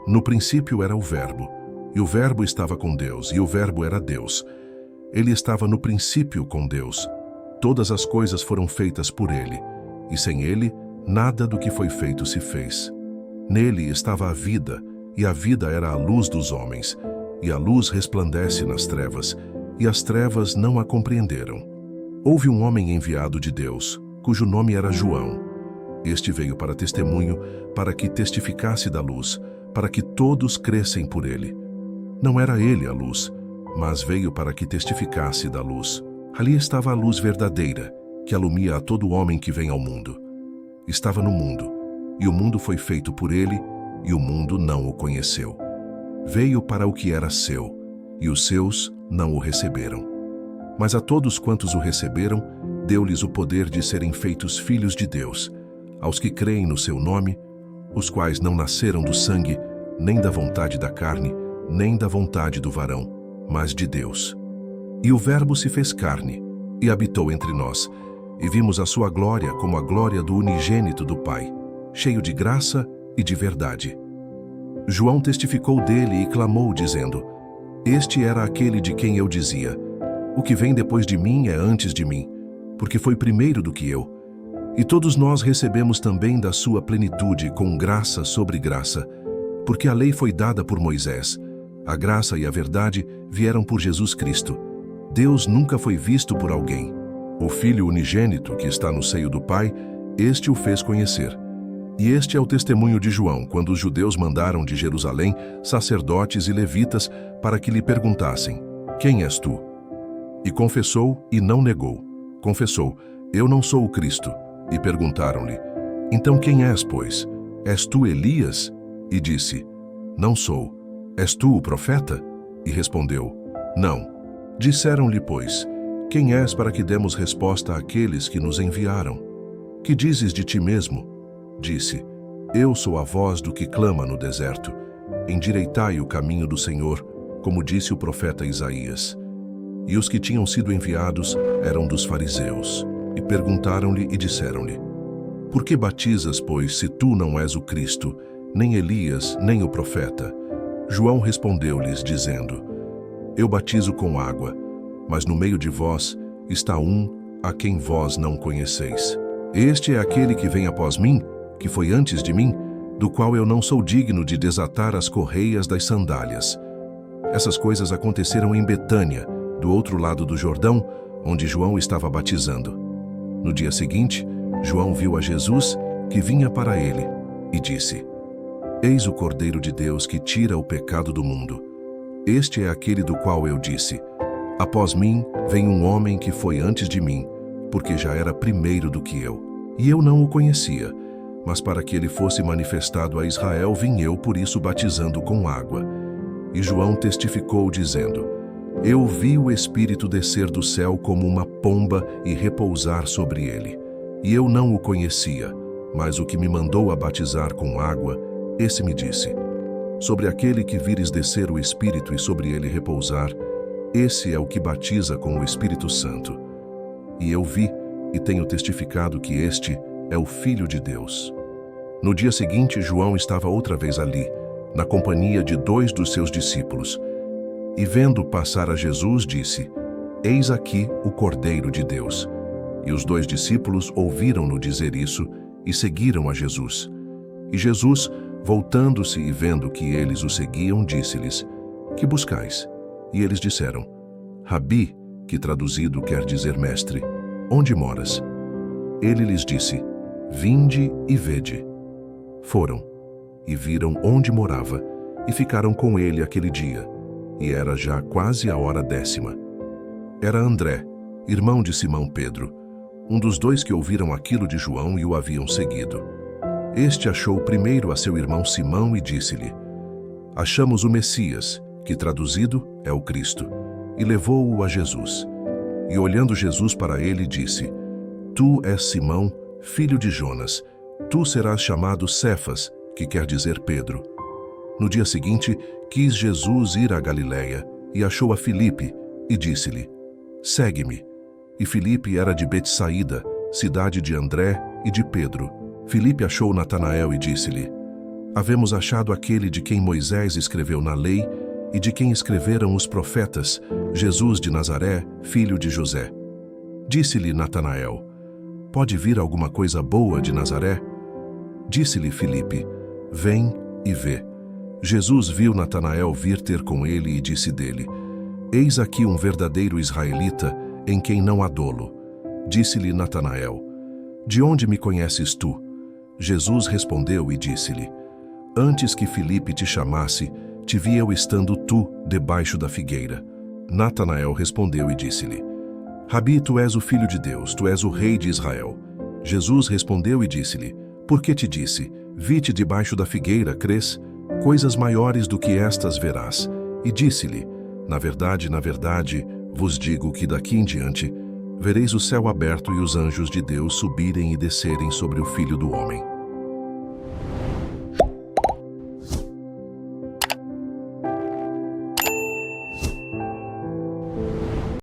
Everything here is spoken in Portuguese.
No princípio era o Verbo, e o Verbo estava com Deus, e o Verbo era Deus. Ele estava no princípio com Deus. Todas as coisas foram feitas por ele, e sem ele, nada do que foi feito se fez. Nele estava a vida, e a vida era a luz dos homens, e a luz resplandece nas trevas, e as trevas não a compreenderam. Houve um homem enviado de Deus, cujo nome era João. Este veio para testemunho, para que testificasse da luz, para que todos crescem por ele. Não era ele a luz, mas veio para que testificasse da luz. Ali estava a luz verdadeira, que alumia a todo homem que vem ao mundo. Estava no mundo, e o mundo foi feito por ele, e o mundo não o conheceu. Veio para o que era seu, e os seus não o receberam. Mas a todos quantos o receberam, deu-lhes o poder de serem feitos filhos de Deus, aos que creem no seu nome, os quais não nasceram do sangue, nem da vontade da carne, nem da vontade do varão, mas de Deus. E o Verbo se fez carne, e habitou entre nós, e vimos a sua glória como a glória do unigênito do Pai, cheio de graça e de verdade. João testificou dele e clamou, dizendo: Este era aquele de quem eu dizia: O que vem depois de mim é antes de mim, porque foi primeiro do que eu. E todos nós recebemos também da sua plenitude com graça sobre graça, porque a lei foi dada por Moisés. A graça e a verdade vieram por Jesus Cristo. Deus nunca foi visto por alguém. O Filho unigênito que está no seio do Pai, este o fez conhecer. E este é o testemunho de João, quando os judeus mandaram de Jerusalém sacerdotes e levitas para que lhe perguntassem: Quem és tu? E confessou e não negou. Confessou: Eu não sou o Cristo. E perguntaram-lhe: Então quem és, pois? És tu Elias? E disse: Não sou. És tu o profeta? E respondeu: Não. Disseram-lhe, pois: Quem és para que demos resposta àqueles que nos enviaram? Que dizes de ti mesmo? Disse: Eu sou a voz do que clama no deserto. Endireitai o caminho do Senhor, como disse o profeta Isaías. E os que tinham sido enviados eram dos fariseus. E perguntaram-lhe e disseram-lhe: Por que batizas, pois, se tu não és o Cristo, nem Elias, nem o profeta? João respondeu-lhes, dizendo: Eu batizo com água, mas no meio de vós está um a quem vós não conheceis. Este é aquele que vem após mim, que foi antes de mim, do qual eu não sou digno de desatar as correias das sandálias. Essas coisas aconteceram em Betânia, do outro lado do Jordão, onde João estava batizando. No dia seguinte, João viu a Jesus, que vinha para ele, e disse: Eis o Cordeiro de Deus que tira o pecado do mundo. Este é aquele do qual eu disse: Após mim vem um homem que foi antes de mim, porque já era primeiro do que eu. E eu não o conhecia, mas para que ele fosse manifestado a Israel, vim eu por isso batizando com água. E João testificou, dizendo: Eu vi o Espírito descer do céu como uma pomba e repousar sobre ele. E eu não o conhecia, mas o que me mandou a batizar com água, esse me disse: Sobre aquele que vires descer o Espírito e sobre ele repousar, esse é o que batiza com o Espírito Santo. E eu vi e tenho testificado que este é o Filho de Deus. No dia seguinte, João estava outra vez ali, na companhia de 2 dos seus discípulos. E vendo passar a Jesus, disse: Eis aqui o Cordeiro de Deus. E os 2 discípulos ouviram-no dizer isso e seguiram a Jesus. E Jesus, voltando-se e vendo que eles o seguiam, disse-lhes: Que buscais? E eles disseram: Rabi, que traduzido quer dizer mestre, onde moras? Ele lhes disse: Vinde e vede. Foram, e viram onde morava, e ficaram com ele aquele dia. E era já quase a hora 10ª. Era André, irmão de Simão Pedro, um dos 2 que ouviram aquilo de João e o haviam seguido. Este achou primeiro a seu irmão Simão e disse-lhe: Achamos o Messias, que traduzido é o Cristo, e levou-o a Jesus. E olhando Jesus para ele, disse: Tu és Simão, filho de Jonas, tu serás chamado Cefas, que quer dizer Pedro. No dia seguinte, quis Jesus ir à Galiléia, e achou a Filipe, e disse-lhe: Segue-me. E Filipe era de Betsaída, cidade de André e de Pedro. Filipe achou Natanael e disse-lhe: Havemos achado aquele de quem Moisés escreveu na lei e de quem escreveram os profetas, Jesus de Nazaré, filho de José. Disse-lhe Natanael: Pode vir alguma coisa boa de Nazaré? Disse-lhe Filipe: Vem e vê. Jesus viu Natanael vir ter com ele e disse dele: Eis aqui um verdadeiro israelita, em quem não há dolo. Disse-lhe Natanael: De onde me conheces tu? Jesus respondeu e disse-lhe: Antes que Filipe te chamasse, te vi eu estando tu debaixo da figueira. Natanael respondeu e disse-lhe: Rabi, tu és o Filho de Deus, tu és o Rei de Israel. Jesus respondeu e disse-lhe: Por que te disse, vi-te debaixo da figueira, crês? Coisas maiores do que estas verás. E disse-lhe: na verdade, vos digo que daqui em diante vereis o céu aberto e os anjos de Deus subirem e descerem sobre o Filho do Homem.